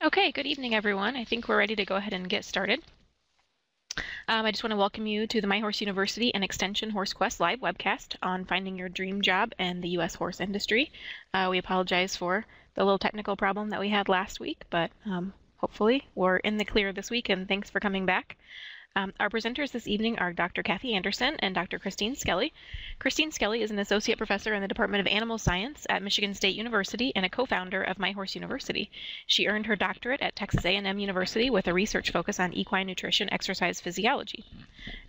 Okay, good evening, everyone. I think we're ready to go ahead and get started. I just want to welcome you to the My Horse University and Extension Horse Quest live webcast on finding your dream job and the U.S. horse industry. We apologize for the little technical problem that we had last week, but hopefully we're in the clear this week, and thanks for coming back. Our presenters this evening are Dr. Kathy Anderson and Dr. Christine Skelly. Christine Skelly is an associate professor in the Department of Animal Science at Michigan State University and a co-founder of My Horse University. She earned her doctorate at Texas A&M University with a research focus on equine nutrition exercise physiology.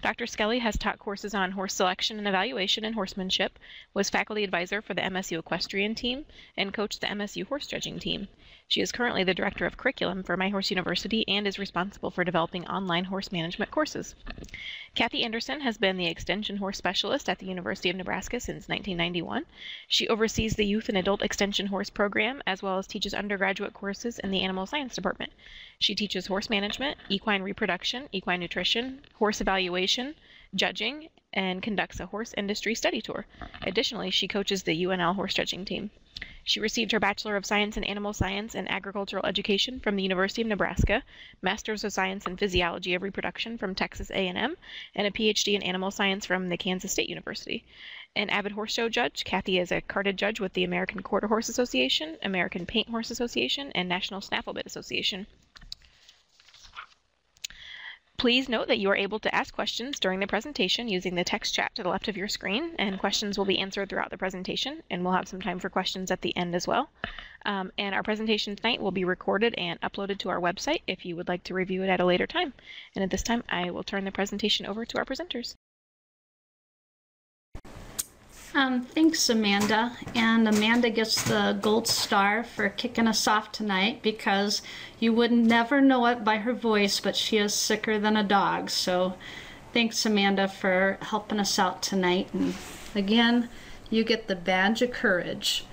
Dr. Skelly has taught courses on horse selection and evaluation and horsemanship, was faculty advisor for the MSU equestrian team, and coached the MSU horse judging team. She is currently the director of curriculum for My Horse University and is responsible for developing online horse management courses. Kathy Anderson has been the extension horse specialist at the University of Nebraska since 1991. She oversees the youth and adult extension horse program, as well as teaches undergraduate courses in the animal science department. She teaches horse management, equine reproduction, equine nutrition, horse evaluation, judging, and conducts a horse industry study tour. Additionally, she coaches the UNL horse judging team. She received her Bachelor of Science in Animal Science and Agricultural Education from the University of Nebraska, Masters of Science in Physiology of Reproduction from Texas A&M, and a PhD in Animal Science from the Kansas State University. An avid horse show judge, Kathy is a carded judge with the American Quarter Horse Association, American Paint Horse Association, and National Snafflebit Association. Please note that you are able to ask questions during the presentation using the text chat to the left of your screen, and questions will be answered throughout the presentation, and we'll have some time for questions at the end as well. And our presentation tonight will be recorded and uploaded to our website if you would like to review it at a later time. And at this time, I will turn the presentation over to our presenters. Thanks, Amanda. And Amanda gets the gold star for kicking us off tonight, because you would never know it by her voice, but she is sicker than a dog. So thanks, Amanda, for helping us out tonight. And again, you get the badge of courage.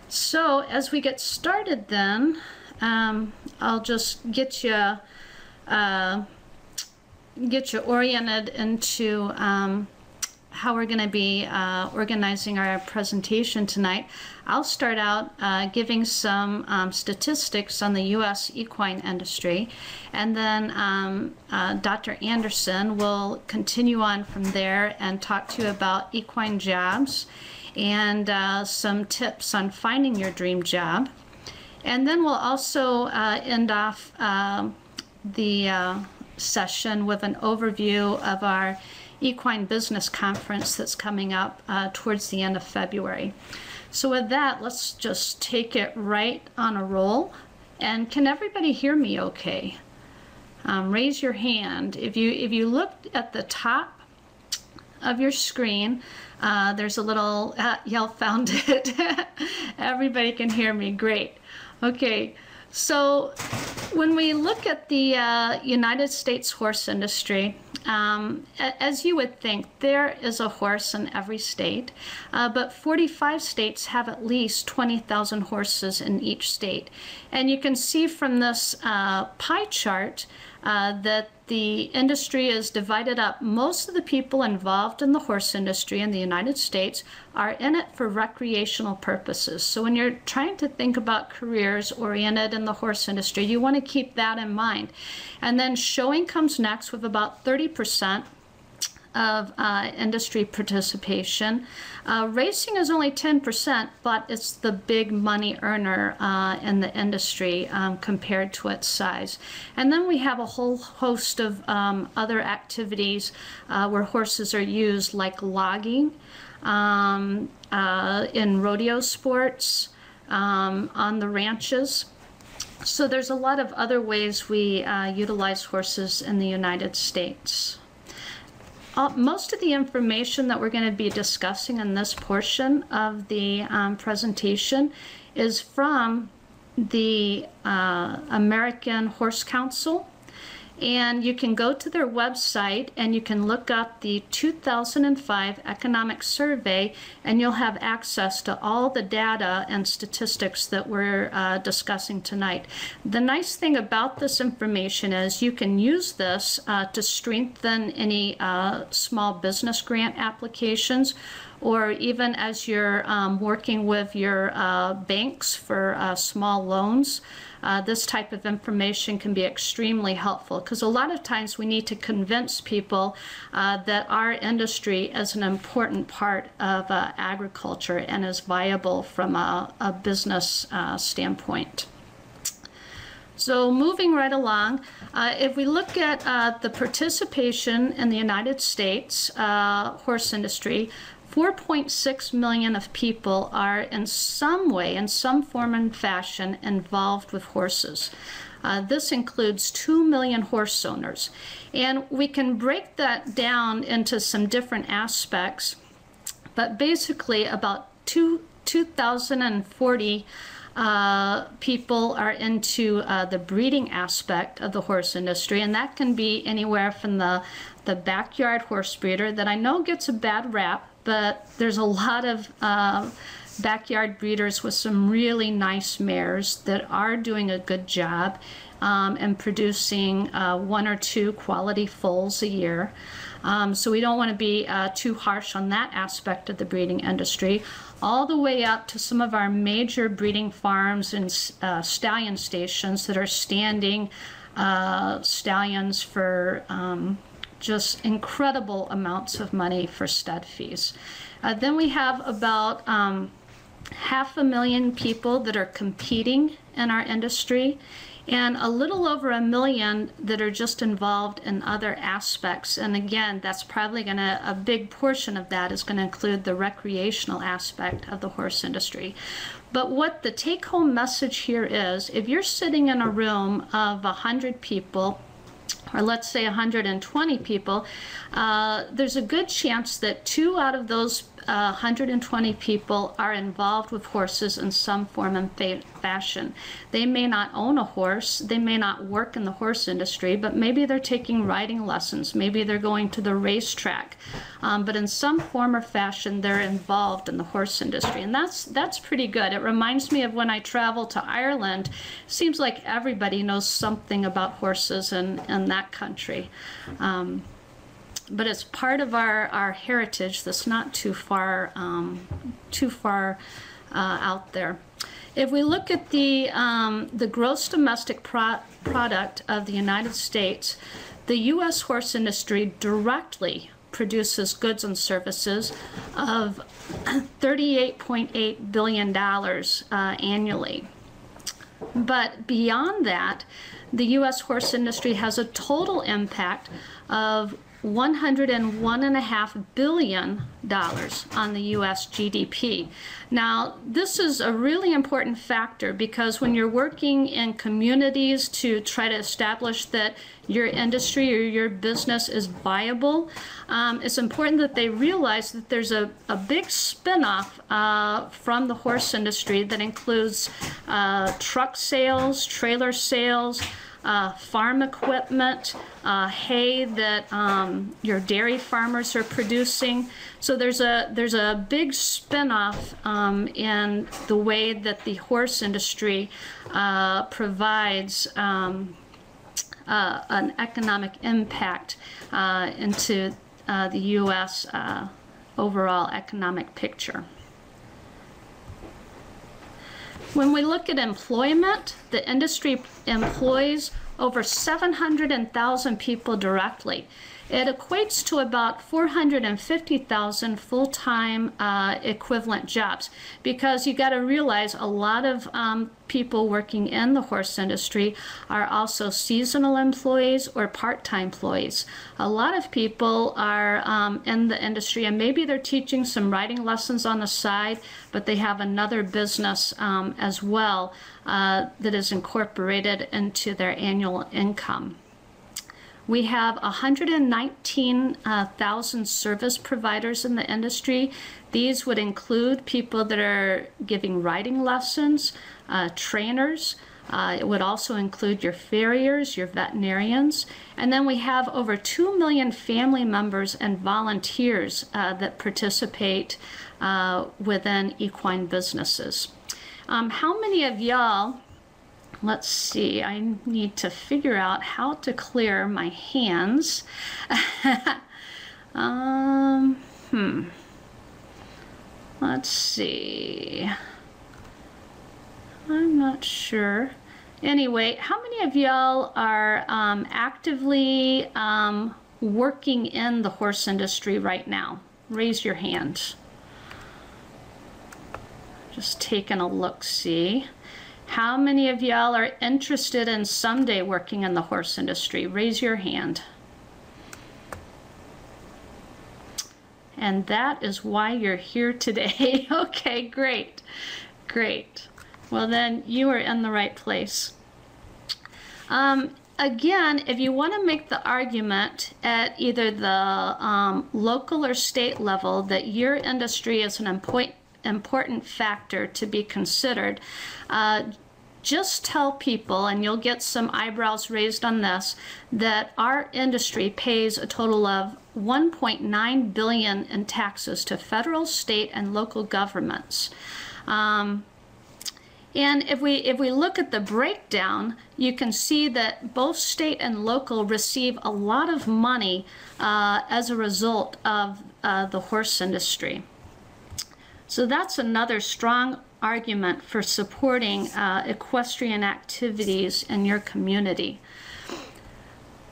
So as we get started then, I'll just get you oriented into how we're going to be organizing our presentation tonight. I'll start out giving some statistics on the U.S. equine industry, and then Dr. Anderson will continue on from there and talk to you about equine jobs and some tips on finding your dream job. And then we'll also end off the session with an overview of our Equine Business Conference that's coming up towards the end of February. So with that, let's just take it right on a roll. And can everybody hear me okay? Raise your hand. If you look at the top of your screen, there's a little, y'all found it. Everybody can hear me, great. Okay, so when we look at the United States horse industry, as you would think, there is a horse in every state, but 45 states have at least 20,000 horses in each state. And you can see from this pie chart that the industry is divided up. Most of the people involved in the horse industry in the United States are in it for recreational purposes. So when you're trying to think about careers oriented in the horse industry, you want to keep that in mind. And then showing comes next with about 30% of industry participation. Racing is only 10%, but it's the big money earner in the industry compared to its size. And then we have a whole host of other activities where horses are used, like logging, in rodeo sports, on the ranches. So there's a lot of other ways we utilize horses in the United States. Most of the information that we're going to be discussing in this portion of the presentation is from the American Horse Council. And you can go to their website and you can look up the 2005 Economic Survey, and you'll have access to all the data and statistics that we're discussing tonight. The nice thing about this information is you can use this to strengthen any small business grant applications, or even as you're working with your banks for small loans. This type of information can be extremely helpful, because a lot of times we need to convince people that our industry is an important part of agriculture and is viable from a business standpoint. So moving right along, if we look at the participation in the United States horse industry, 4.6 million of people are in some way, in some form and fashion, involved with horses. This includes 2 million horse owners. And we can break that down into some different aspects, but basically about 2,040 people are into the breeding aspect of the horse industry, and that can be anywhere from the backyard horse breeder that I know gets a bad rap, but there's a lot of backyard breeders with some really nice mares that are doing a good job and producing 1 or 2 quality foals a year. So we don't want to be too harsh on that aspect of the breeding industry, all the way up to some of our major breeding farms and stallion stations that are standing stallions for just incredible amounts of money for stud fees. Then we have about 500,000 people that are competing in our industry, and a little over 1 million that are just involved in other aspects. And again, that's probably a big portion of that is gonna include the recreational aspect of the horse industry. But what the take-home message here is, if you're sitting in a room of 100 people, or let's say 120 people, there's a good chance that 2 out of those 120 people are involved with horses in some form and fashion. They may not own a horse, they may not work in the horse industry, but maybe they're taking riding lessons, maybe they're going to the racetrack, but in some form or fashion they're involved in the horse industry, and that's pretty good. It reminds me of when I travel to Ireland. It seems like everybody knows something about horses in that country. But it's part of our heritage that's not too far out there. If we look at the gross domestic product of the United States, the U.S. horse industry directly produces goods and services of $38.8 billion annually. But beyond that, the U.S. horse industry has a total impact of $101.5 billion on the U.S. GDP. Now, this is a really important factor, because when you're working in communities to try to establish that your industry or your business is viable, it's important that they realize that there's a big spin-off from the horse industry that includes truck sales, trailer sales, farm equipment, hay that your dairy farmers are producing. So there's a big spin-off in the way that the horse industry provides an economic impact into the U.S. Overall economic picture. When we look at employment, the industry employs over 700,000 people directly. It equates to about 450,000 full-time equivalent jobs, because you got to realize a lot of people working in the horse industry are also seasonal employees or part-time employees. A lot of people are in the industry and maybe they're teaching some riding lessons on the side, but they have another business as well that is incorporated into their annual income. We have 119,000 service providers in the industry. These would include people that are giving riding lessons, trainers. It would also include your farriers, your veterinarians. And then we have over 2 million family members and volunteers that participate within equine businesses. How many of y'all, let's see, I need to figure out how to clear my hands. let's see. I'm not sure. Anyway, how many of y'all are actively working in the horse industry right now? Raise your hand. Just taking a look-see. How many of y'all are interested in someday working in the horse industry? Raise your hand. And that is why you're here today. Okay, great, great. Well then, you are in the right place. Again, if you want to make the argument at either the local or state level that your industry is an important factor to be considered, just tell people, and you'll get some eyebrows raised on this, that our industry pays a total of $1.9 billion in taxes to federal, state, and local governments. And if we look at the breakdown, you can see that both state and local receive a lot of money as a result of the horse industry. So that's another strong argument for supporting equestrian activities in your community.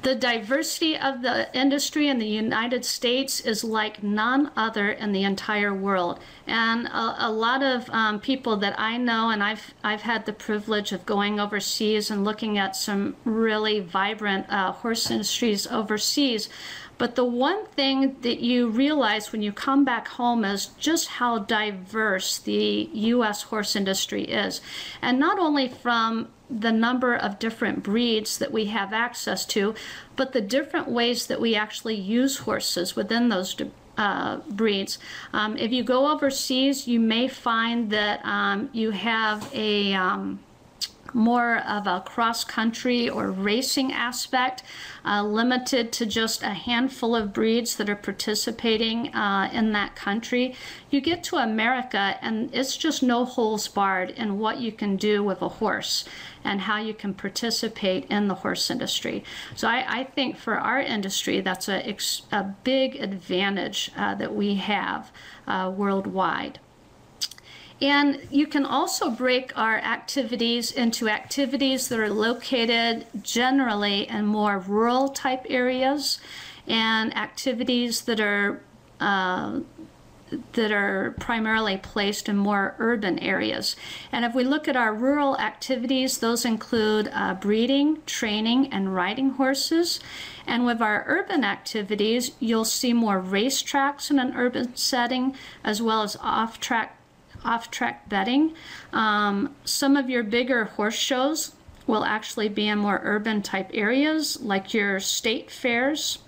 The diversity of the industry in the United States is like none other in the entire world. And a lot of people that I know, and I've had the privilege of going overseas and looking at some really vibrant horse industries overseas. But the one thing that you realize when you come back home is just how diverse the U.S. horse industry is. And not only from the number of different breeds that we have access to, but the different ways that we actually use horses within those breeds. If you go overseas, you may find that you have a more of a cross-country or racing aspect, limited to just a handful of breeds that are participating in that country. You get to America and it's just no holes barred in what you can do with a horse and how you can participate in the horse industry. So I think for our industry, that's a big advantage that we have worldwide. And you can also break our activities into activities that are located generally in more rural type areas and activities that are primarily placed in more urban areas. And if we look at our rural activities, those include breeding, training, and riding horses. And with our urban activities, you'll see more racetracks in an urban setting, as well as off-track betting. Some of your bigger horse shows will actually be in more urban type areas, like your state fairs.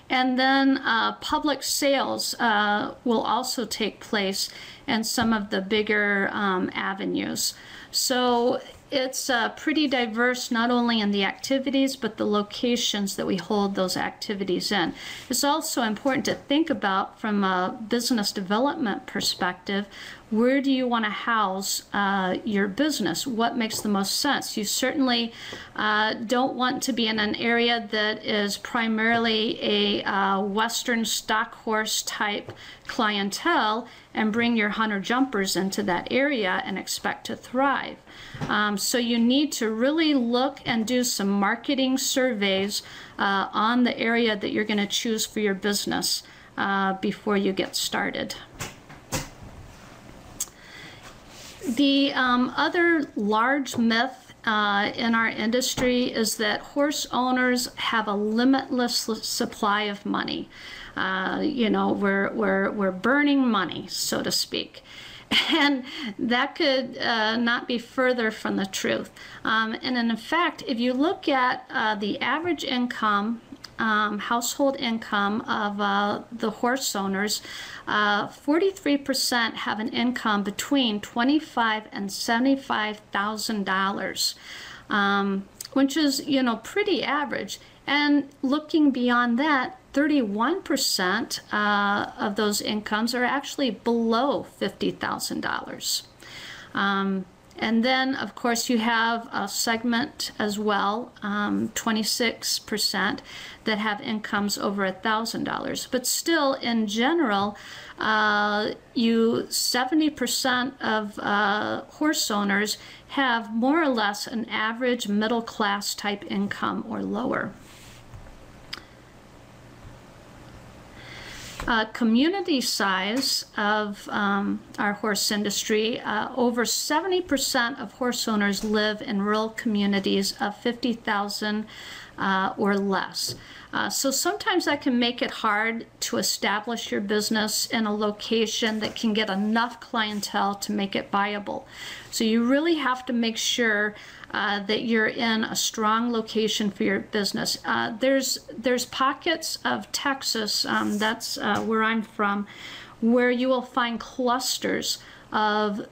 And then public sales will also take place in some of the bigger avenues. So it's pretty diverse, not only in the activities, but the locations that we hold those activities in. It's also important to think about from a business development perspective, where do you want to house your business? What makes the most sense? You certainly don't want to be in an area that is primarily a Western stock horse type clientele and bring your hunter jumpers into that area and expect to thrive. So you need to really look and do some marketing surveys on the area that you're going to choose for your business before you get started. The other large myth in our industry is that horse owners have a limitless supply of money. You know, we're burning money, so to speak. And that could not be further from the truth. And in fact, if you look at the average income, household income of the horse owners, 43% have an income between $25,000 and $75,000, which is, you know, pretty average. And looking beyond that, 31% of those incomes are actually below $50,000. And then, of course, you have a segment as well, 26%, that have incomes over $1,000. But still, in general, 70% of horse owners have more or less an average middle class type income or lower. Community size of our horse industry, over 70% of horse owners live in rural communities of 50,000 or less. So sometimes that can make it hard to establish your business in a location that can get enough clientele to make it viable. So you really have to make sure that you're in a strong location for your business. There's pockets of Texas, that's where I'm from, where you will find clusters of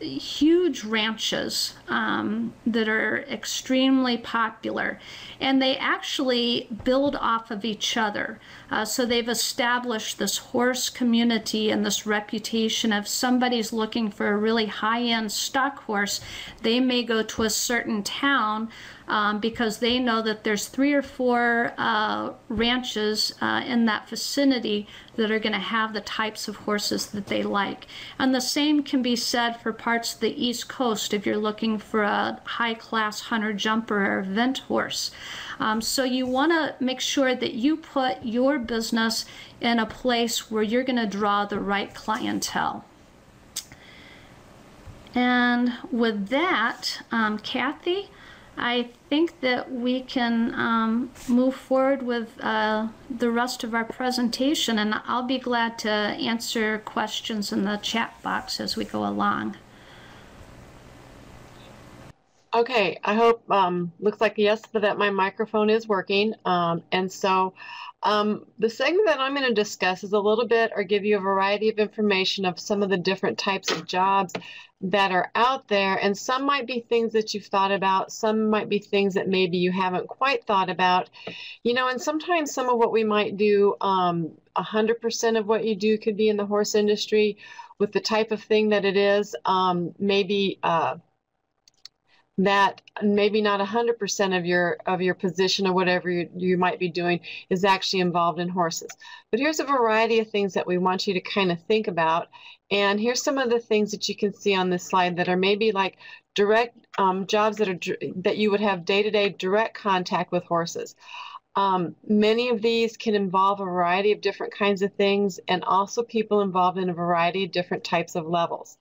huge ranches that are extremely popular, and they actually build off of each other. So they've established this horse community and this reputation. If somebody's looking for a really high-end stock horse, they may go to a certain town because they know that there's 3 or 4 ranches in that vicinity that are going to have the types of horses that they like. And the same can be said for parts of the East Coast if you're looking for a high-class hunter jumper or event horse. So you want to make sure that you put your business in a place where you're going to draw the right clientele. And with that, Kathy, I think that we can move forward with the rest of our presentation, and I'll be glad to answer questions in the chat box as we go along. Okay, I hope, looks like yes, that my microphone is working. And so the segment that I'm going to discuss is a little bit, or give you a variety of information of some of the different types of jobs that are out there. And some might be things that you've thought about. Some might be things that maybe you haven't quite thought about. You know, and sometimes some of what we might do, 100% of what you do could be in the horse industry with the type of thing that it is, maybe that maybe not 100% of your position or whatever you might be doing is actually involved in horses. But here's a variety of things that we want you to kind of think about. And here's some of the things that you can see on this slide that are maybe like direct jobs that you would have day-to-day direct contact with horses. Many of these can involve a variety of different kinds of things, and also people involved in a variety of different types of levels.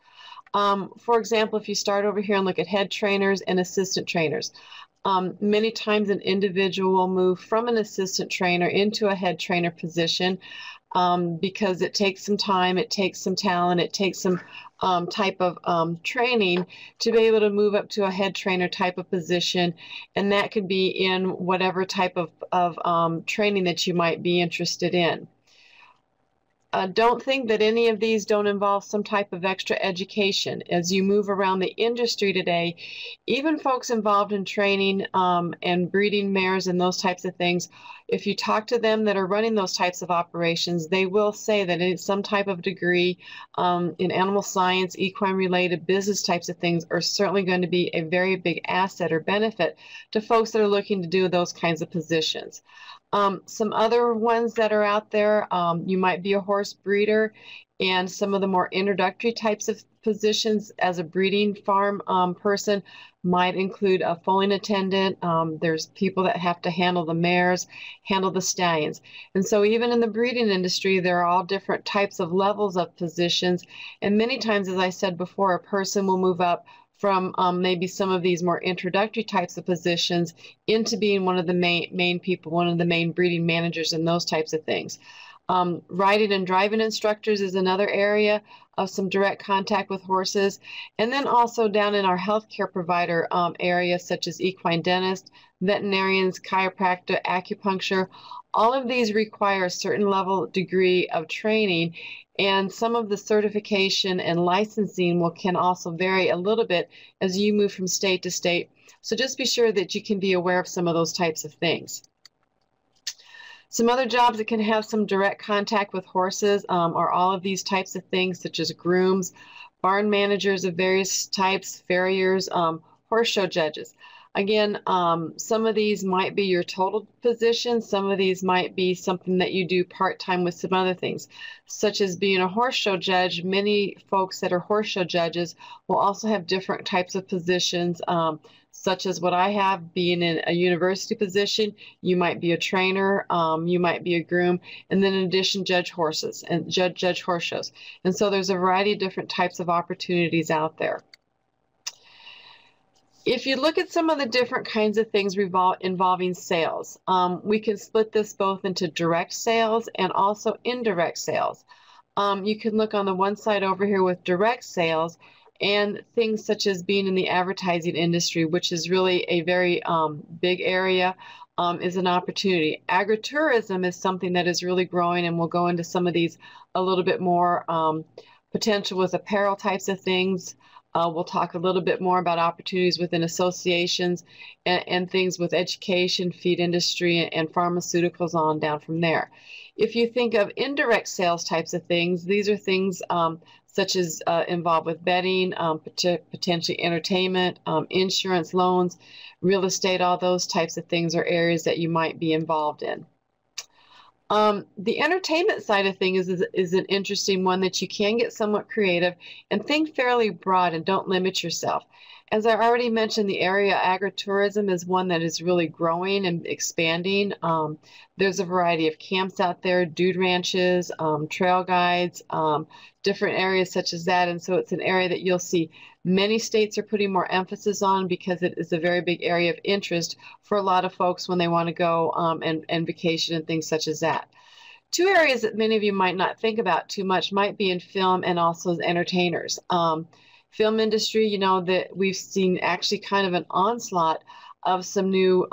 For example, if you start over here and look at head trainers and assistant trainers, many times an individual will move from an assistant trainer into a head trainer position because it takes some time, it takes some talent, it takes some type of training to be able to move up to a head trainer type of position. And that could be in whatever type of training that you might be interested in. Don't think that any of these don't involve some type of extra education. As you move around the industry today, even folks involved in training and breeding mares and those types of things, if you talk to them that are running those types of operations, they will say that in some type of degree in animal science, equine related business types of things are certainly going to be a very big asset or benefit to folks that are looking to do those kinds of positions. Some other ones that are out there, you might be a horse breeder, and some of the more introductory types of positions as a breeding farm person might include a foaling attendant. There's people that have to handle the mares, handle the stallions. And so even in the breeding industry, there are all different types of levels of positions. And many times, as I said before, a person will move up from maybe some of these more introductory types of positions into being one of the main people, one of the main breeding managers and those types of things. Riding and driving instructors is another area of some direct contact with horses. And then also down in our healthcare provider area, such as equine dentists, veterinarians, chiropractor, acupuncture, all of these require a certain level degree of training, and some of the certification and licensing can also vary a little bit as you move from state to state. So just be sure that you can be aware of some of those types of things. Some other jobs that can have some direct contact with horses are all of these types of things, such as grooms, barn managers of various types, farriers, horse show judges. Again, some of these might be your total position. Some of these might be something that you do part-time with some other things, such as being a horse show judge. Many folks that are horse show judges will also have different types of positions, such as what I have, being in a university position. You might be a trainer, you might be a groom, and then in addition, judge horses and judge horse shows. And so there's a variety of different types of opportunities out there. If you look at some of the different kinds of things involving sales, we can split this both into direct sales and also indirect sales. You can look on the one side over here with direct sales and things such as being in the advertising industry, which is really a very big area, is an opportunity. Agritourism is something that is really growing, and we'll go into some of these a little bit more. Potential with apparel types of things. We'll talk a little bit more about opportunities within associations and things with education, feed industry, and pharmaceuticals on down from there. If you think of indirect sales types of things, these are things such as involved with betting, potentially entertainment, insurance, loans, real estate, all those types of things are areas that you might be involved in. The entertainment side of things is an interesting one that you can get somewhat creative and think fairly broad and don't limit yourself. As I already mentioned, the area agritourism is one that is really growing and expanding. There's a variety of camps out there, dude ranches, trail guides, different areas such as that. And so it's an area that you'll see many states are putting more emphasis on because it is a very big area of interest for a lot of folks when they want to go and vacation and things such as that. Two areas that many of you might not think about too much might be in film and also as entertainers. Film industry, you know, that we've seen actually kind of an onslaught of some new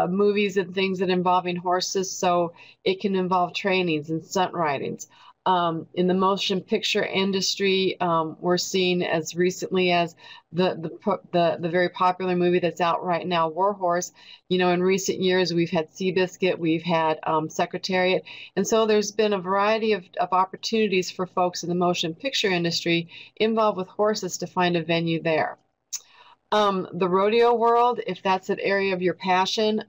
movies and things that involving horses, so it can involve trainings and stunt ridings. In the motion picture industry, we're seeing as recently as the very popular movie that's out right now, War Horse. You know, in recent years, we've had Seabiscuit, we've had Secretariat, and so there's been a variety of opportunities for folks in the motion picture industry involved with horses to find a venue there. The rodeo world, if that's an area of your passion,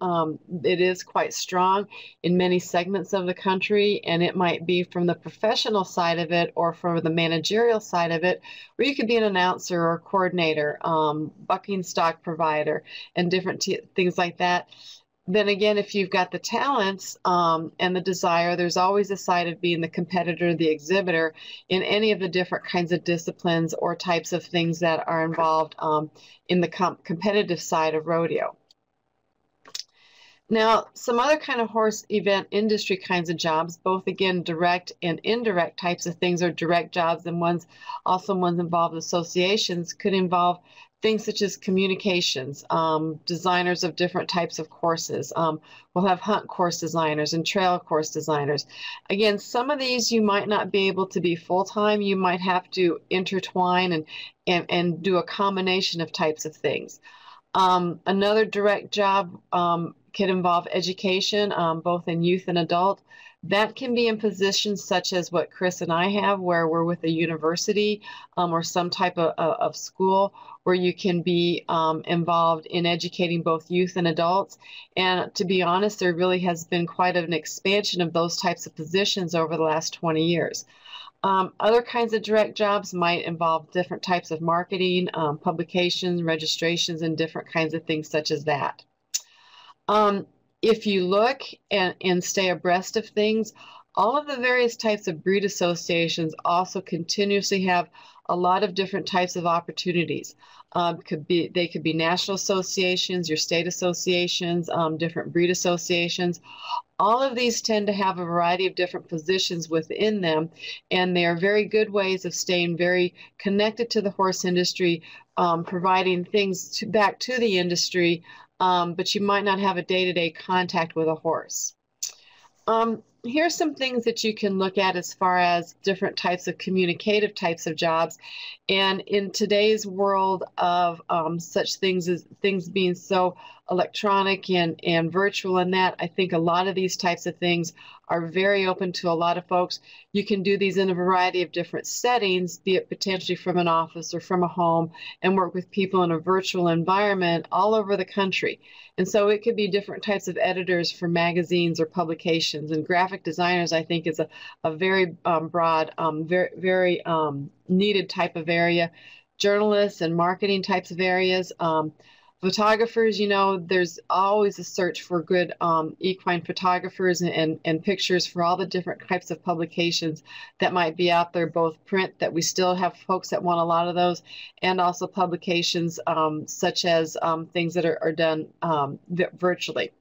it is quite strong in many segments of the country, and it might be from the professional side of it or from the managerial side of it, where you could be an announcer or coordinator, bucking stock provider, and different things like that. Then again, if you've got the talents and the desire, there's always a side of being the competitor, the exhibitor in any of the different kinds of disciplines or types of things that are involved in the competitive side of rodeo. Now, some other kind of horse event industry kinds of jobs, both again direct and indirect types of things, are direct jobs, and ones involved associations could involve things such as communications, designers of different types of courses. We'll have hunt course designers and trail course designers. Again, some of these you might not be able to be full-time. You might have to intertwine and do a combination of types of things. Another direct job can involve education, both in youth and adult. That can be in positions such as what Chris and I have, where we're with a university or some type of school where you can be involved in educating both youth and adults. And to be honest, there really has been quite an expansion of those types of positions over the last 20 years. Other kinds of direct jobs might involve different types of marketing, publications, registrations, and different kinds of things such as that. If you look and stay abreast of things, all of the various types of breed associations also continuously have a lot of different types of opportunities. They could be national associations, your state associations, different breed associations. All of these tend to have a variety of different positions within them, and they are very good ways of staying very connected to the horse industry, providing things back to the industry, but you might not have a day-to-day contact with a horse. here's some things that you can look at as far as different types of communicative types of jobs. And in today's world of such things as things being so electronic and virtual and that, I think a lot of these types of things are very open to a lot of folks. You can do these in a variety of different settings, be it potentially from an office or from a home, and work with people in a virtual environment all over the country. And so it could be different types of editors for magazines or publications. And graphic designers, I think, is a very broad, very needed type of area. Journalists and marketing types of areas. Photographers, you know, there's always a search for good equine photographers and pictures for all the different types of publications that might be out there, both print, that we still have folks that want a lot of those, and also publications such as things that are done virtually.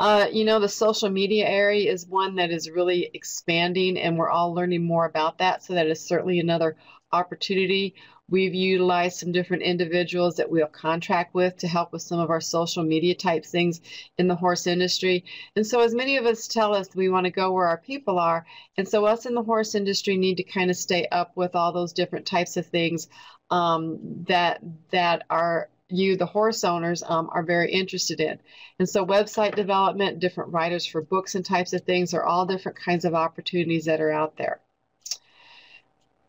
You know, the social media area is one that is really expanding, and we're all learning more about that, so that is certainly another opportunity. We've utilized some different individuals that we'll contract with to help with some of our social media type things in the horse industry. And so as many of us tell us we want to go where our people are, and so us in the horse industry need to kind of stay up with all those different types of things that are the horse owners are very interested in. And so website development, different writers for books and types of things are all different kinds of opportunities that are out there.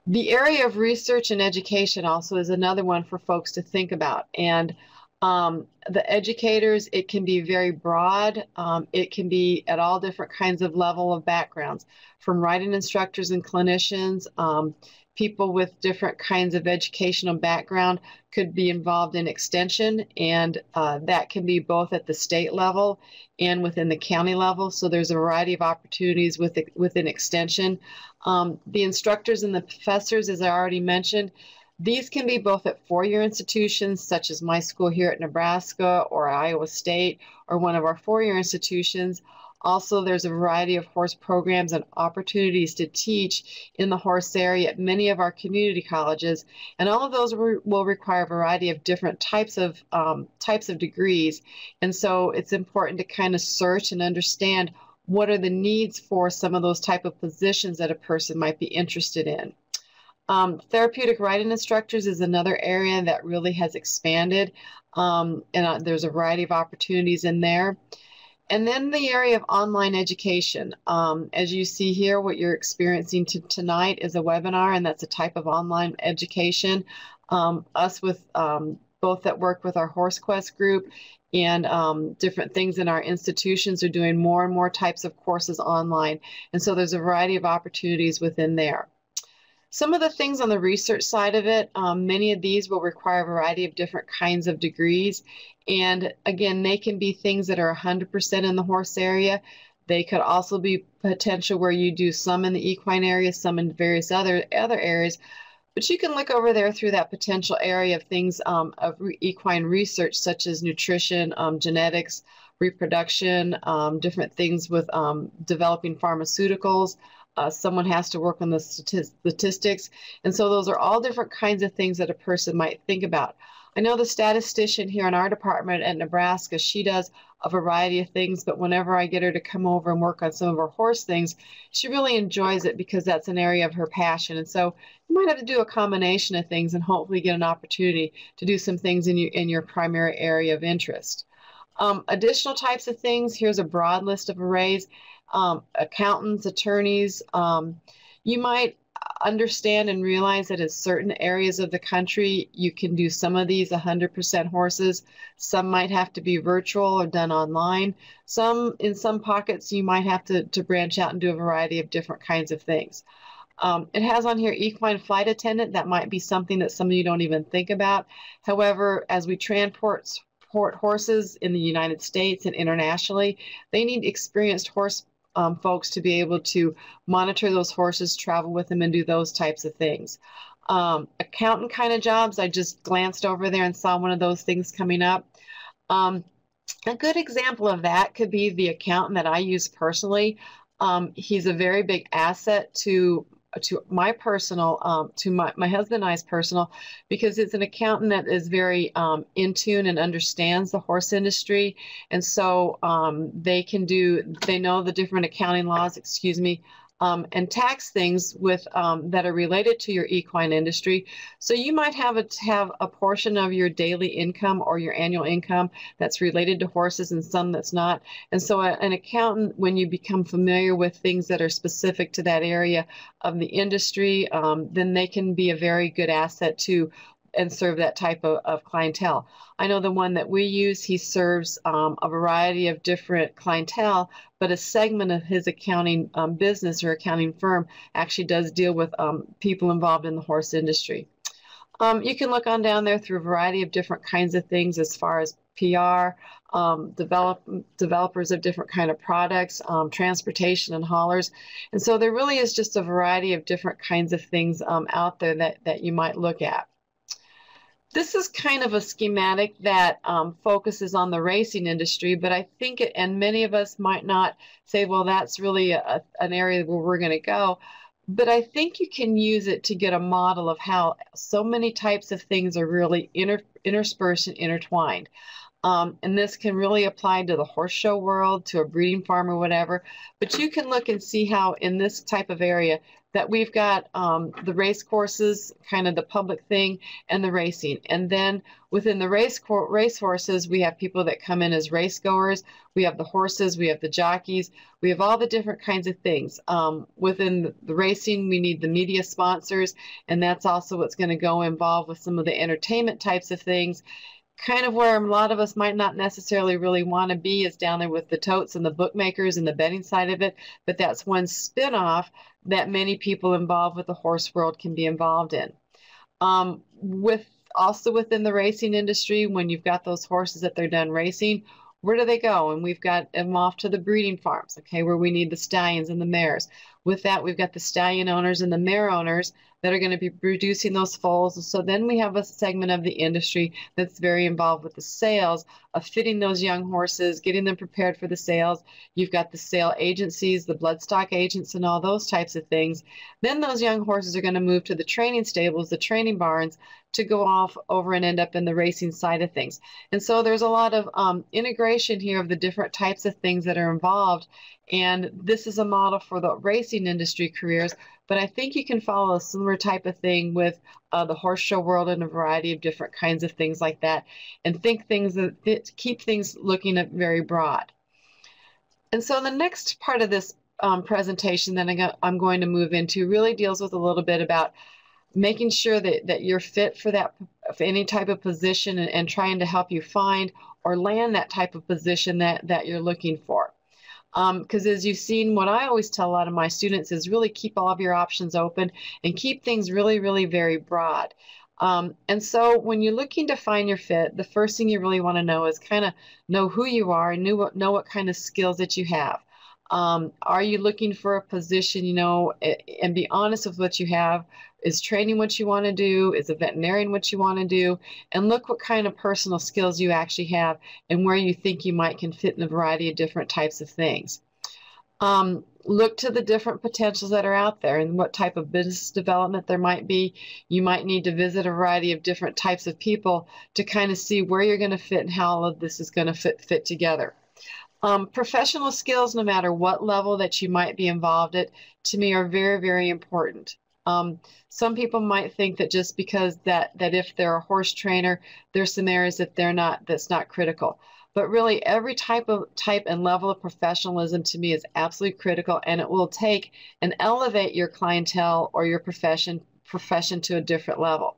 The area of research and education also is another one for folks to think about. And the educators, it can be very broad. It can be at all different kinds of level of backgrounds, from riding instructors and clinicians. People with different kinds of educational background could be involved in extension, and that can be both at the state level and within the county level. So there's a variety of opportunities within extension. The instructors and the professors, as I already mentioned, these can be both at four-year institutions, such as my school here at Nebraska or Iowa State, or one of our four-year institutions. Also, there's a variety of horse programs and opportunities to teach in the horse area at many of our community colleges, and all of those will require a variety of different types of degrees. And so it's important to kind of search and understand what are the needs for some of those type of positions that a person might be interested in. Therapeutic riding instructors is another area that really has expanded, and there's a variety of opportunities in there. And then the area of online education. As you see here, what you're experiencing tonight is a webinar, and that's a type of online education. Us with both that work with our HorseQuest group and different things in our institutions are doing more and more types of courses online. And so there's a variety of opportunities within there. Some of the things on the research side of it, many of these will require a variety of different kinds of degrees. And again, they can be things that are 100% in the horse area. They could also be potential where you do some in the equine area, some in various other areas. But you can look over there through that potential area of things of equine research, such as nutrition, genetics, reproduction, different things with developing pharmaceuticals. Someone has to work on the statistics. And so those are all different kinds of things that a person might think about. I know the statistician here in our department at Nebraska, she does a variety of things, but whenever I get her to come over and work on some of our horse things, she really enjoys it because that's an area of her passion. And so you might have to do a combination of things and hopefully get an opportunity to do some things in your primary area of interest. Additional types of things, here's a broad list of arrays. Accountants, attorneys, you might understand and realize that in certain areas of the country, you can do some of these 100% horses. Some might have to be virtual or done online. In some pockets, you might have to branch out and do a variety of different kinds of things. It has on here equine flight attendant. That might be something that some of you don't even think about. However, as we transport horses in the United States and internationally, they need experienced horse folks to be able to monitor those horses, travel with them, and do those types of things. Accountant kind of jobs, I just glanced over there and saw one of those things coming up. A good example of that could be the accountant that I use personally. He's a very big asset to my personal, to my husband and I's personal, because it's an accountant that is very in tune and understands the horse industry. And so they know the different accounting laws, excuse me, and tax things with that are related to your equine industry. So you might have a portion of your daily income or your annual income that's related to horses and some that's not. And so an accountant, when you become familiar with things that are specific to that area of the industry, then they can be a very good asset to and serve that type of clientele. I know the one that we use, he serves a variety of different clientele, but a segment of his accounting business or accounting firm actually does deal with people involved in the horse industry. You can look on down there through a variety of different kinds of things as far as PR, developers of different kind of products, transportation and haulers. And so there really is just a variety of different kinds of things out there that you might look at. This is kind of a schematic that focuses on the racing industry, but I think and many of us might not say, well, that's really an area where we're going to go. But I think you can use it to get a model of how so many types of things are really interspersed and intertwined. And this can really apply to the horse show world, to a breeding farm or whatever. But you can look and see how in this type of area that we've got the race courses, kind of the public thing, and the racing. And then within the race horses, we have people that come in as race goers. We have the horses, we have the jockeys, we have all the different kinds of things. Within the racing, we need the media sponsors, and that's also what's going to go involved with some of the entertainment types of things. Kind of where a lot of us might not necessarily really want to be is down there with the totes and the bookmakers and the betting side of it, but that's one spin-off that many people involved with the horse world can be involved in. Also within the racing industry, when you've got those horses that they're done racing, where do they go? And we've got them off to the breeding farms, okay, where we need the stallions and the mares. With that, we've got the stallion owners and the mare owners that are going to be producing those foals. And so then we have a segment of the industry that's very involved with the sales of fitting those young horses, getting them prepared for the sales. You've got the sale agencies, the bloodstock agents, and all those types of things. Then those young horses are going to move to the training stables, the training barns, to go off over and end up in the racing side of things. And so there's a lot of integration here of the different types of things that are involved. And this is a model for the racing industry careers, but I think you can follow a similar type of thing with the horse show world and a variety of different kinds of things like that, and think things that keep things looking at very broad. And so the next part of this presentation that I'm going to move into really deals with a little bit about making sure that you're fit for any type of position and trying to help you find or land that type of position that you're looking for. Because as you've seen, what I always tell a lot of my students is really keep all of your options open and keep things really, really very broad. And so when you're looking to find your fit, the first thing you really want to know is kind of know who you are and know what kind of skills that you have. Are you looking for a position, and be honest with what you have? Is training what you want to do? Is a veterinarian what you want to do? And look what kind of personal skills you actually have and where you think you can fit in a variety of different types of things. Look to the different potentials that are out there and what type of business development there might be. You might need to visit a variety of different types of people to kind of see where you're going to fit and how all of this is going to fit together. Professional skills, no matter what level that you might be involved at, to me are very, very important. Some people might think that just because that if they're a horse trainer, there's some areas that's not critical. But really, every type and level of professionalism to me is absolutely critical, and it will take and elevate your clientele or your profession to a different level.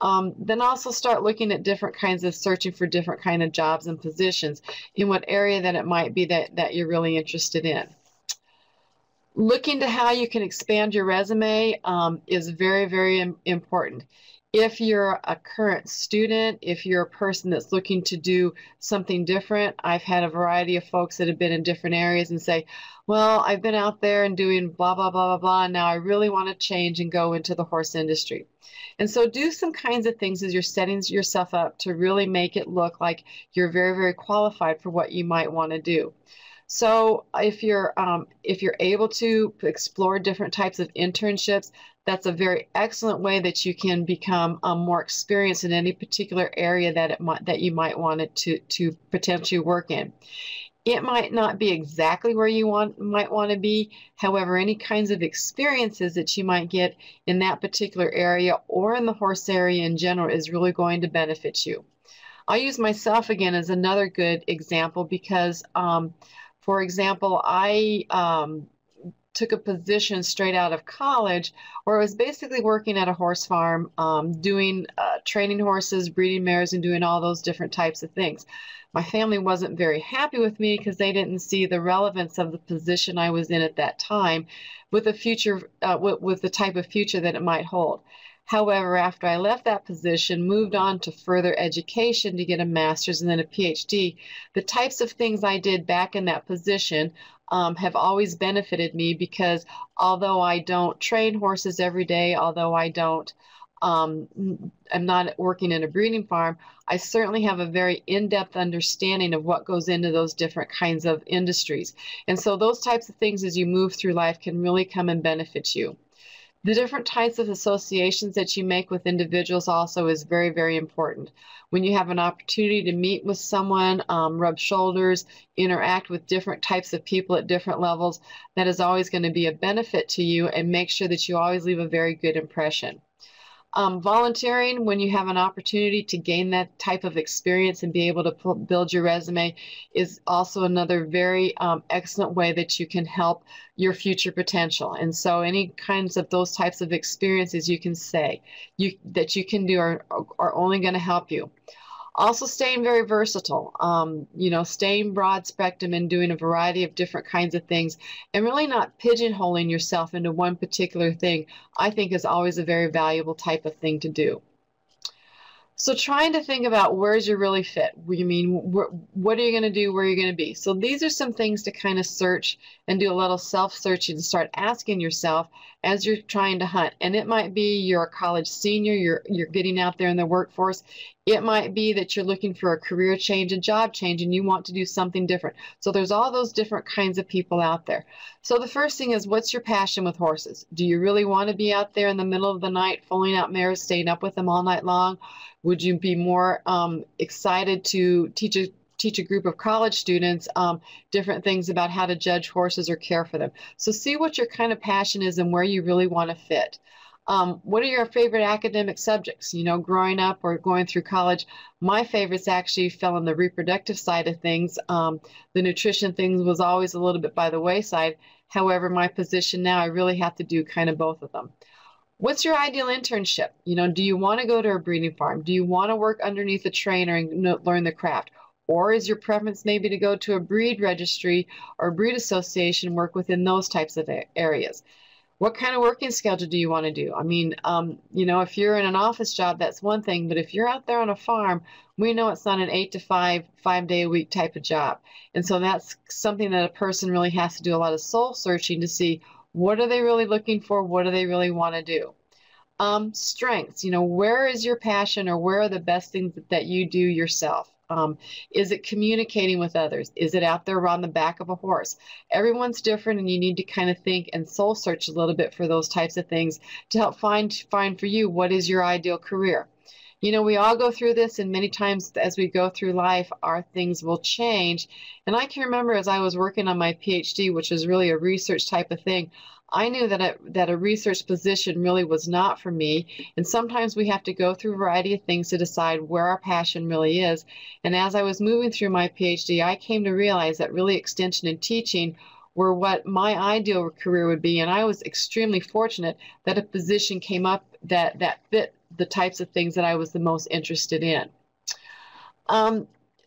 Then also start looking at different kinds of searching for different kind of jobs and positions in what area that it might be that you're really interested in. Looking to how you can expand your resume is very, very important. If you're a current student, if you're a person that's looking to do something different, I've had a variety of folks that have been in different areas and say, well, I've been out there and doing blah, blah, blah, blah, blah, and now I really want to change and go into the horse industry. And so do some kinds of things as you're setting yourself up to really make it look like you're very, very qualified for what you might want to do. So if you're able to explore different types of internships, that's a very excellent way that you can become more experienced in any particular area that you might want it to potentially work in. It might not be exactly where you might want to be. However, any kinds of experiences that you might get in that particular area or in the horse area in general is really going to benefit you. I'll use myself again as another good example because, for example, I took a position straight out of college where I was basically working at a horse farm, doing training horses, breeding mares, and doing all those different types of things. My family wasn't very happy with me because they didn't see the relevance of the position I was in at that time with the future, with the type of future that it might hold. However, after I left that position, moved on to further education to get a master's and then a PhD, the types of things I did back in that position have always benefited me because although I don't train horses every day, although I'm not working in a breeding farm, I certainly have a very in-depth understanding of what goes into those different kinds of industries. And so those types of things as you move through life can really come and benefit you. The different types of associations that you make with individuals also is very, very important. When you have an opportunity to meet with someone, rub shoulders, interact with different types of people at different levels, that is always going to be a benefit to you, and make sure that you always leave a very good impression. Volunteering, when you have an opportunity to gain that type of experience and be able to build your resume, is also another very excellent way that you can help your future potential. And so any kinds of those types of experiences you can say that you can do are only going to help you. Also staying very versatile, staying broad spectrum and doing a variety of different kinds of things and really not pigeonholing yourself into one particular thing, I think is always a very valuable type of thing to do. So trying to think about where's your really fit. What are you going to do? Where are you going to be? So these are some things to kind of search and do a little self-searching and start asking yourself as you're trying to hunt. And it might be you're a college senior, you're getting out there in the workforce. It might be that you're looking for a career change, a job change, and you want to do something different. So there's all those different kinds of people out there. So the first thing is, what's your passion with horses? Do you really want to be out there in the middle of the night, foaling out mares, staying up with them all night long? Would you be more excited to teach a group of college students different things about how to judge horses or care for them? So see what your kind of passion is and where you really want to fit. What are your favorite academic subjects? Growing up or going through college, my favorites actually fell on the reproductive side of things. The nutrition things was always a little bit by the wayside. However, my position now, I really have to do kind of both of them. What's your ideal internship? Do you want to go to a breeding farm? Do you want to work underneath a trainer and learn the craft? Or is your preference maybe to go to a breed registry or breed association, work within those types of areas? What kind of working schedule do you want to do? If you're in an office job, that's one thing, but if you're out there on a farm, we know it's not an 8 to 5, 5-day-a-week type of job. And so that's something that a person really has to do a lot of soul searching to see what are they really looking for, what do they really want to do. Strengths, where is your passion or where are the best things that you do yourself? Is it communicating with others? Is it out there on the back of a horse? Everyone's different, and you need to kind of think and soul search a little bit for those types of things to help find for you what is your ideal career. We all go through this, and many times as we go through life, our things will change. And I can remember as I was working on my PhD, which is really a research type of thing, I knew that a research position really was not for me. And sometimes we have to go through a variety of things to decide where our passion really is. And as I was moving through my PhD, I came to realize that really extension and teaching were what my ideal career would be. And I was extremely fortunate that a position came up that fit the types of things that I was the most interested in.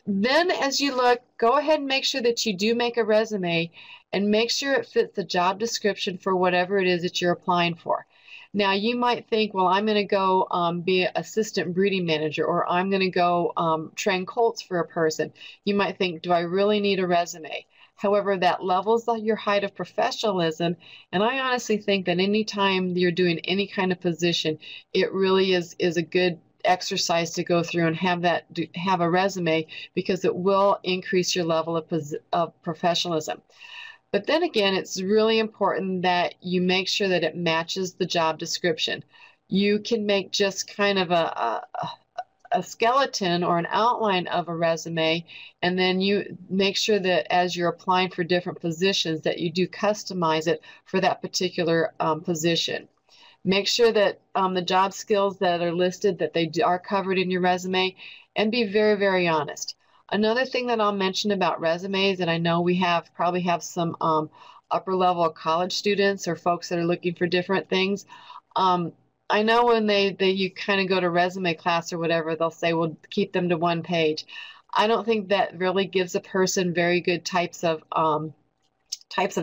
Then as you look, go ahead and make sure that you do make a resume and make sure it fits the job description for whatever it is that you're applying for. Now you might think, well, I'm going to go be an assistant breeding manager, or I'm going to go train colts for a person. You might think, do I really need a resume? However, that levels your height of professionalism, and I honestly think that anytime you're doing any kind of position, it really is a good exercise to go through and have a resume, because it will increase your level of professionalism. But then again, it's really important that you make sure that it matches the job description. You can make just kind of a skeleton or an outline of a resume, and then you make sure that as you're applying for different positions that you do customize it for that particular position. Make sure that the job skills that are listed, that they are covered in your resume, and be very, very honest. Another thing that I'll mention about resumes, and I know we probably have some upper level college students or folks that are looking for different things. I know when you kind of go to resume class or whatever, they'll say, well, keep them to one page. I don't think that really gives a person very good types of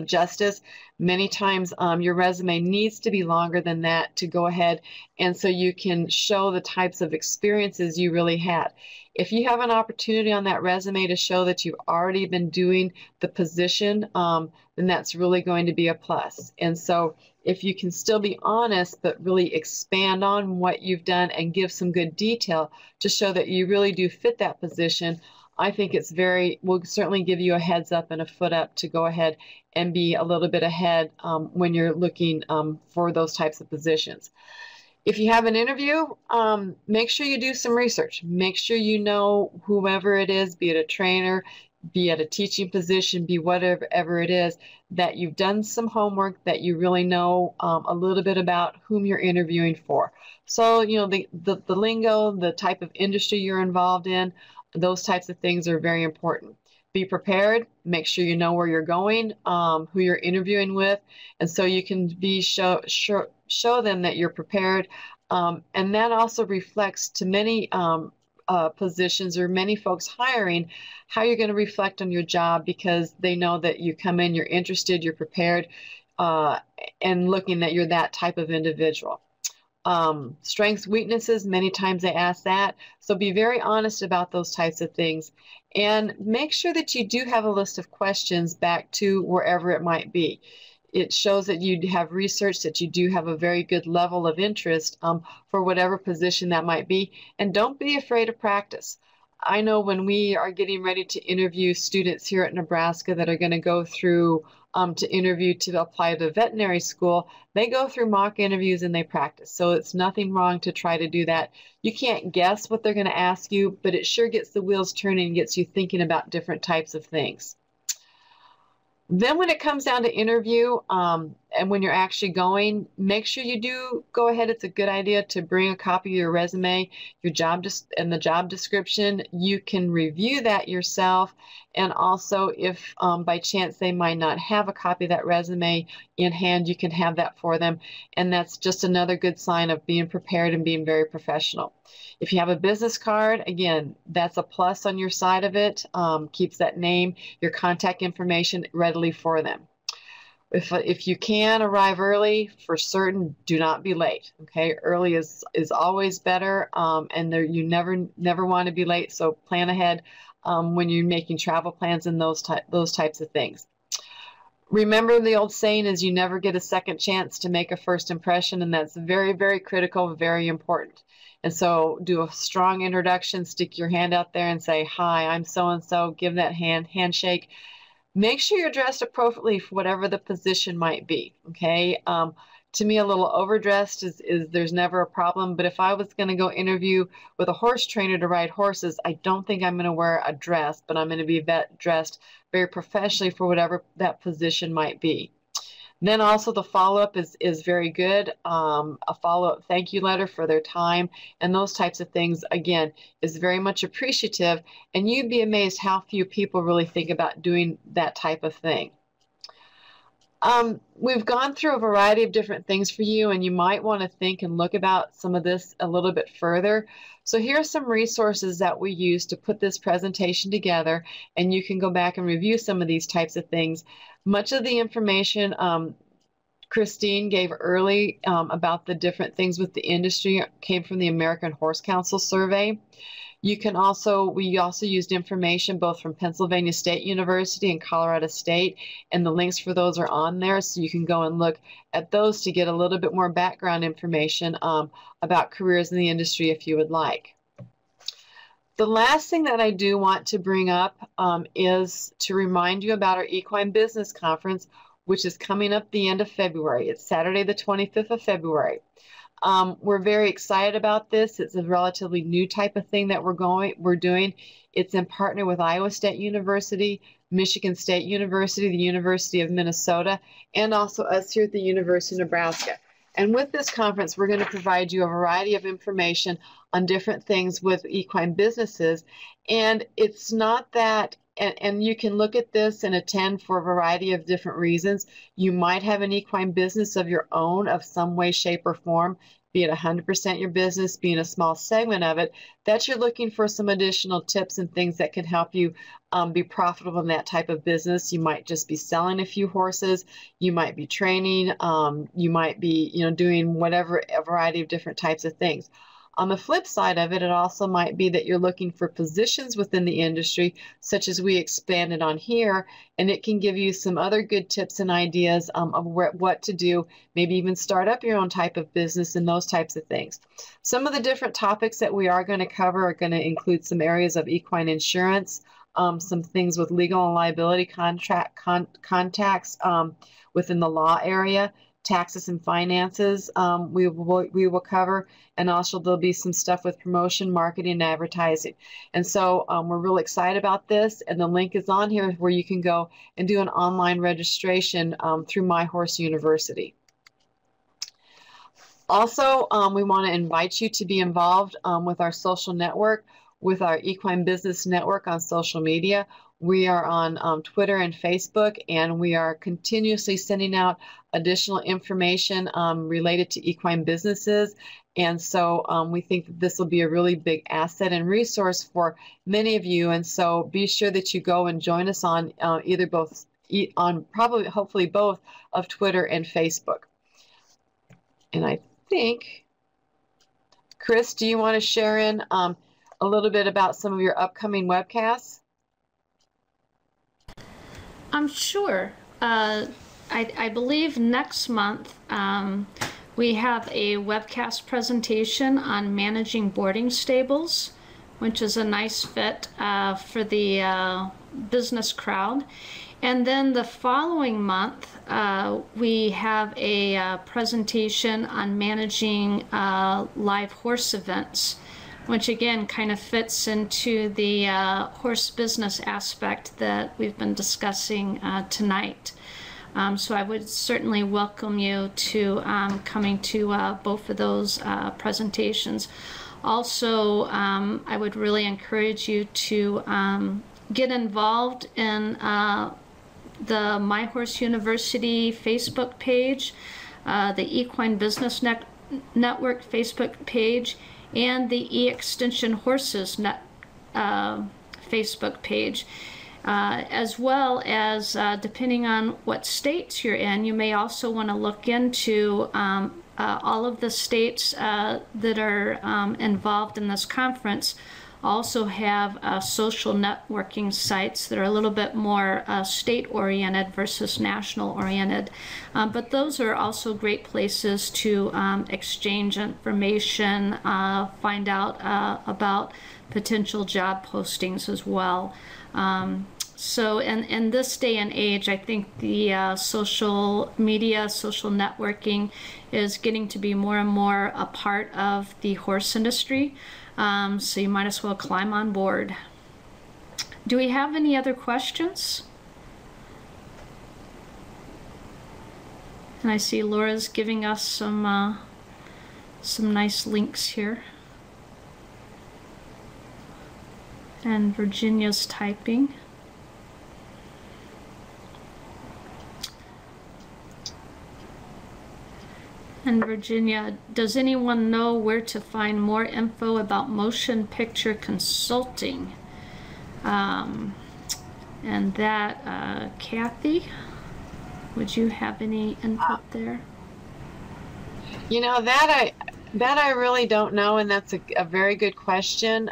justice. Many times your resume needs to be longer than that to go ahead, and so you can show the types of experiences you really had. If you have an opportunity on that resume to show that you've already been doing the position, then that's really going to be a plus. And so if you can still be honest, but really expand on what you've done and give some good detail to show that you really do fit that position, I think will certainly give you a heads up and a foot up to go ahead and be a little bit ahead when you're looking for those types of positions. If you have an interview, make sure you do some research. Make sure you know whoever it is, be it a trainer, be it a teaching position, be whatever it is, that you've done some homework, that you really know a little bit about whom you're interviewing for. So, the lingo, the type of industry you're involved in, those types of things are very important. Be prepared. Make sure you know where you're going, who you're interviewing with, and so you can show them that you're prepared. And that also reflects to many positions or many folks hiring how you're going to reflect on your job, because they know that you come in, you're interested, you're prepared, and looking that you're that type of individual. Strengths, weaknesses, many times they ask that. So be very honest about those types of things, and make sure that you do have a list of questions back to wherever it might be. It shows that you have research, that you do have a very good level of interest for whatever position that might be, and don't be afraid of practice. I know when we are getting ready to interview students here at Nebraska that are going to go through to interview to apply to veterinary school, they go through mock interviews and they practice. So it's nothing wrong to try to do that. You can't guess what they're going to ask you, but it sure gets the wheels turning and gets you thinking about different types of things. Then when it comes down to interview, and when you're actually going, make sure you do go ahead. It's a good idea to bring a copy of your resume, your job and the job description. You can review that yourself. And also, if by chance they might not have a copy of that resume in hand, you can have that for them. And that's just another good sign of being prepared and being very professional. If you have a business card, again, that's a plus on your side of it. Keeps that name, your contact information readily for them. If you can arrive early, for certain, do not be late. Okay, early is always better, and you never want to be late. So plan ahead when you're making travel plans and those types of things. Remember, the old saying is you never get a second chance to make a first impression, and that's very, very critical, very important. And so do a strong introduction, stick your hand out there and say, hi, I'm so-and-so, give that handshake. Make sure you're dressed appropriately for whatever the position might be, okay? To me, a little overdressed is there's never a problem, but if I was going to go interview with a horse trainer to ride horses, I don't think I'm going to wear a dress, but I'm going to be dressed very professionally for whatever that position might be. Then also the follow-up is very good. A follow-up thank you letter for their time and those types of things, again, is very much appreciative, and you'd be amazed how few people really think about doing that type of thing. We've gone through a variety of different things for you, and you might want to think and look about some of this a little bit further. So here are some resources that we use to put this presentation together, and you can go back and review some of these types of things. Much of the information Christine gave early about the different things with the industry came from the American Horse Council survey. We also used information both from Pennsylvania State University and Colorado State, and the links for those are on there, so you can go and look at those to get a little bit more background information about careers in the industry if you would like. The last thing that I do want to bring up is to remind you about our Equine Business Conference, which is coming up the end of February. It's Saturday the 25th of February. We're very excited about this. It's a relatively new type of thing that we're doing. It's in partner with Iowa State University, Michigan State University, the University of Minnesota, and also us here at the University of Nebraska. And with this conference, we're going to provide you a variety of information on different things with equine businesses. And it's not that, and you can look at this and attend for a variety of different reasons. You might have an equine business of your own of some way, shape, or form, be it 100% your business, being a small segment of it, that you're looking for some additional tips and things that can help you be profitable in that type of business. You might just be selling a few horses, you might be training, you might be doing whatever, a variety of different types of things. On the flip side of it, it also might be that you're looking for positions within the industry, such as we expanded on here, and it can give you some other good tips and ideas of what to do, maybe even start up your own type of business and those types of things. Some of the different topics that we are going to cover are going to include some areas of equine insurance, some things with legal and liability contacts within the law area, taxes and finances we will cover, and also there'll be some stuff with promotion, marketing, and advertising. And so we're really excited about this, and the link is on here where you can go and do an online registration through My Horse University. Also, we want to invite you to be involved with our social network, with our Equine Business Network on social media. We are on Twitter and Facebook, and we are continuously sending out additional information related to equine businesses. And so we think that this will be a really big asset and resource for many of you. And so be sure that you go and join us on hopefully both of Twitter and Facebook. And I think, Chris, do you want to share in a little bit about some of your upcoming webcasts? I'm sure. I believe next month we have a webcast presentation on managing boarding stables, which is a nice fit for the business crowd. And then the following month, we have a presentation on managing live horse events, which again kind of fits into the horse business aspect that we've been discussing tonight. So I would certainly welcome you to coming to both of those presentations. Also, I would really encourage you to get involved in the My Horse University Facebook page, the Equine Business Network Facebook page, and the E-Extension Horses Facebook page, as well as depending on what states you're in, you may also want to look into all of the states that are involved in this conference also have social networking sites that are a little bit more state-oriented versus national-oriented. But those are also great places to exchange information, find out about potential job postings as well. So in this day and age, I think the social media, social networking is getting to be more and more a part of the horse industry. So you might as well climb on board. Do we have any other questions? And I see Laura's giving us some nice links here. And Virginia's typing. And Virginia, does anyone know where to find more info about motion picture consulting? And that, Kathy, would you have any input there? You know, that That I really don't know, and that's a very good question.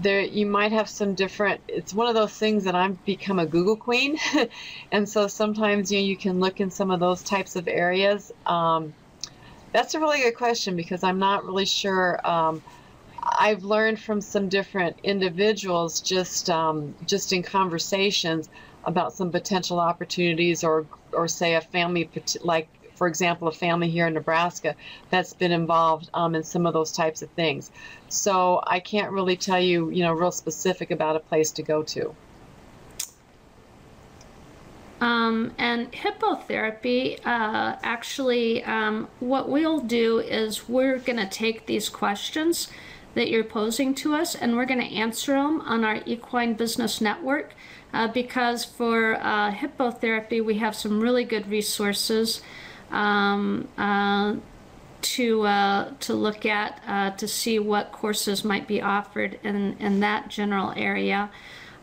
There, you might have some different, it's one of those things that I've become a Google queen. And so sometimes, you know, you can look in some of those types of areas. That's a really good question because I'm not really sure. I've learned from some different individuals just in conversations about some potential opportunities, or say a family, like for example a family here in Nebraska that's been involved in some of those types of things. So I can't really tell you, you know, real specific about a place to go to. And hippotherapy, actually, what we'll do is we're going to take these questions that you're posing to us, and we're going to answer them on our Equine Business Network, because for hippotherapy, we have some really good resources to look at, to see what courses might be offered in that general area.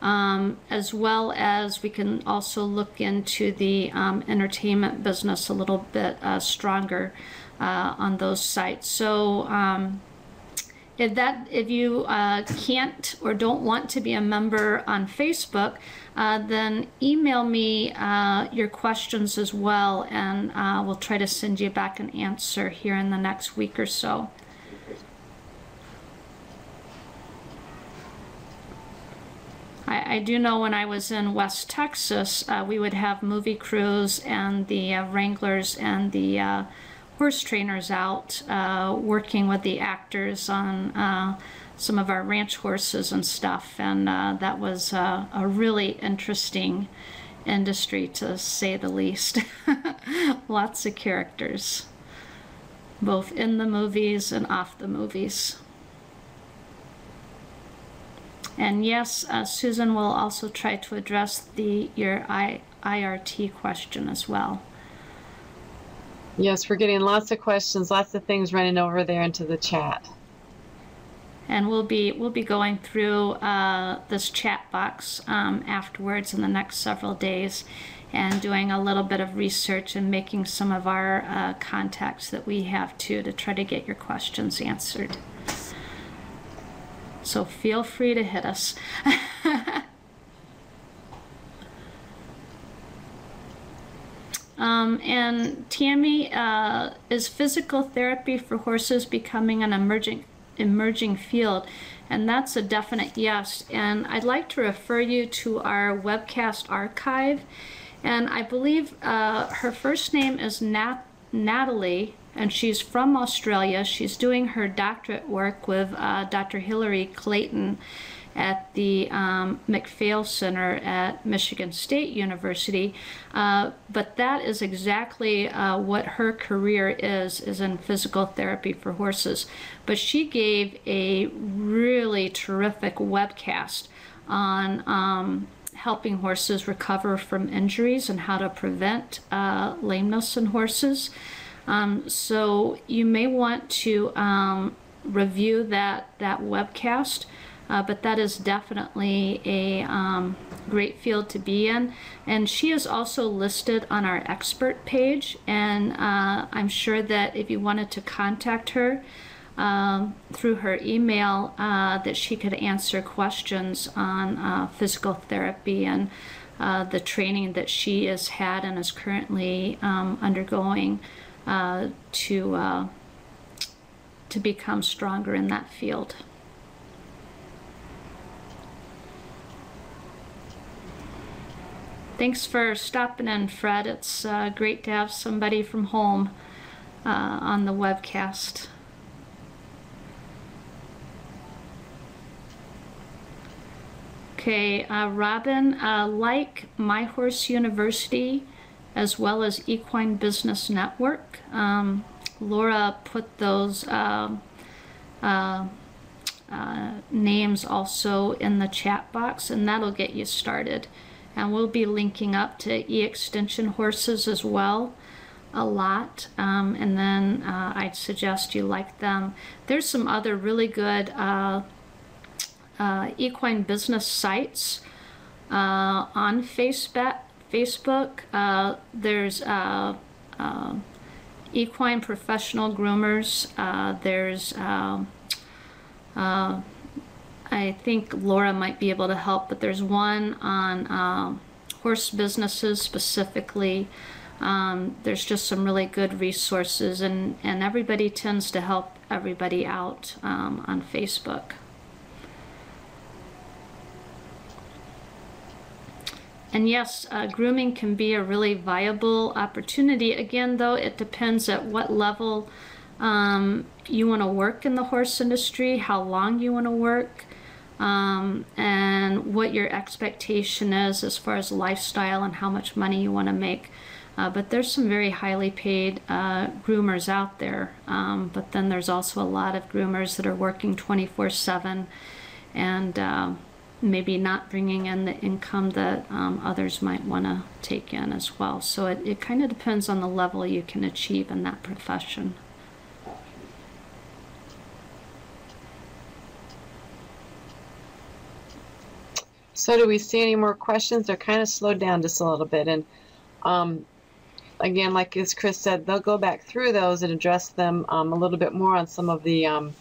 As well as we can also look into the entertainment business a little bit stronger on those sites. So if you can't or don't want to be a member on Facebook, then email me your questions as well, and we'll try to send you back an answer here in the next week or so. I do know when I was in West Texas, we would have movie crews and the wranglers and the horse trainers out working with the actors on some of our ranch horses and stuff, and that was a really interesting industry, to say the least. Lots of characters, both in the movies and off the movies. And yes, Susan will also try to address your IRT question as well. Yes, we're getting lots of questions, lots of things running over there into the chat. And we'll be going through this chat box afterwards in the next several days, and doing a little bit of research and making some of our contacts that we have to try to get your questions answered. So feel free to hit us. And Tammy, is physical therapy for horses becoming an emerging field? And that's a definite yes. And I'd like to refer you to our webcast archive. And I believe her first name is Natalie, and she's from Australia. She's doing her doctorate work with Dr. Hillary Clayton at the McPhail Center at Michigan State University. But that is exactly what her career is in physical therapy for horses. But she gave a really terrific webcast on helping horses recover from injuries and how to prevent lameness in horses. So you may want to review that webcast, but that is definitely a great field to be in. And she is also listed on our expert page, and I'm sure that if you wanted to contact her through her email, that she could answer questions on physical therapy and the training that she has had and is currently undergoing to become stronger in that field. Thanks for stopping in, Fred. It's great to have somebody from home on the webcast. Okay, Robin, like My Horse University, as well as Equine Business Network. Laura put those names also in the chat box, and that'll get you started. And we'll be linking up to e-extension horses as well a lot, and then I'd suggest you like them. There's some other really good equine business sites on Facebook. There's equine professional groomers. There's I think Laura might be able to help, but there's one on horse businesses specifically. There's just some really good resources, and everybody tends to help everybody out on Facebook. And yes, grooming can be a really viable opportunity. Again, though, it depends at what level you want to work in the horse industry, how long you want to work, and what your expectation is as far as lifestyle and how much money you want to make. But there's some very highly paid groomers out there. But then there's also a lot of groomers that are working 24/7 and maybe not bringing in the income that others might want to take in as well. So it kind of depends on the level you can achieve in that profession. So do we see any more questions? They're kind of slowed down just a little bit. And again, like as Chris said, they'll go back through those and address them a little bit more on some of the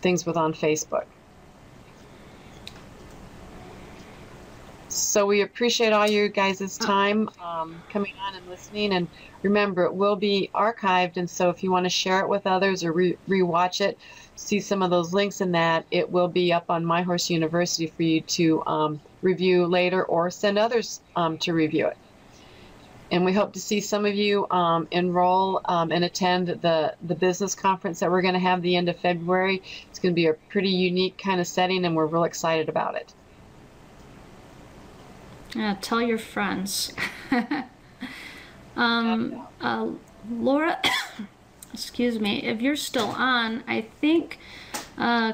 things with on Facebook. So we appreciate all you guys' time coming on and listening. And remember, it will be archived. And so if you want to share it with others or re-watch it, see some of those links in that, it will be up on My Horse University for you to review later or send others to review it. And we hope to see some of you enroll and attend the business conference that we're going to have the end of February. It's going to be a pretty unique kind of setting, and we're real excited about it. Tell your friends. Laura, excuse me, if you're still on, I think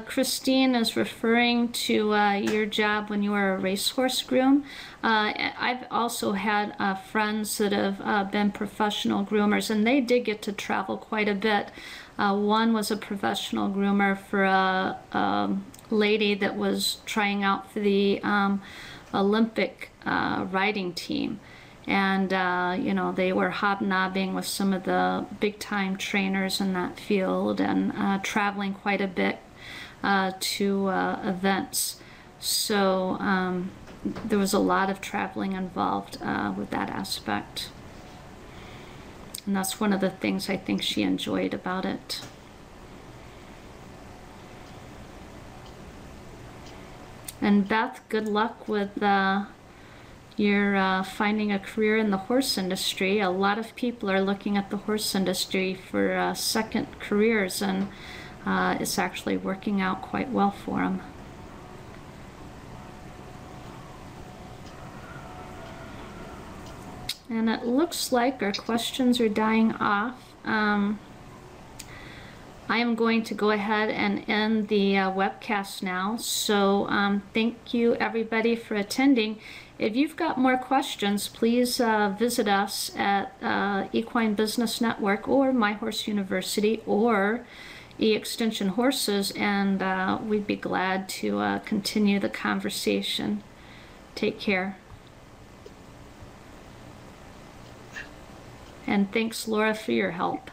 Christine is referring to your job when you were a racehorse groom. I've also had friends that have been professional groomers, and they did get to travel quite a bit. One was a professional groomer for a lady that was trying out for the Olympic riding team, and you know, they were hobnobbing with some of the big-time trainers in that field and traveling quite a bit to events. So there was a lot of traveling involved with that aspect, and that's one of the things I think she enjoyed about it. And Beth, good luck with your finding a career in the horse industry. A lot of people are looking at the horse industry for second careers, and it's actually working out quite well for them. And it looks like our questions are dying off. I am going to go ahead and end the webcast now. So thank you everybody for attending. If you've got more questions, please visit us at Equine Business Network or My Horse University or E-Extension Horses, and we'd be glad to continue the conversation. Take care. And thanks, Laura, for your help.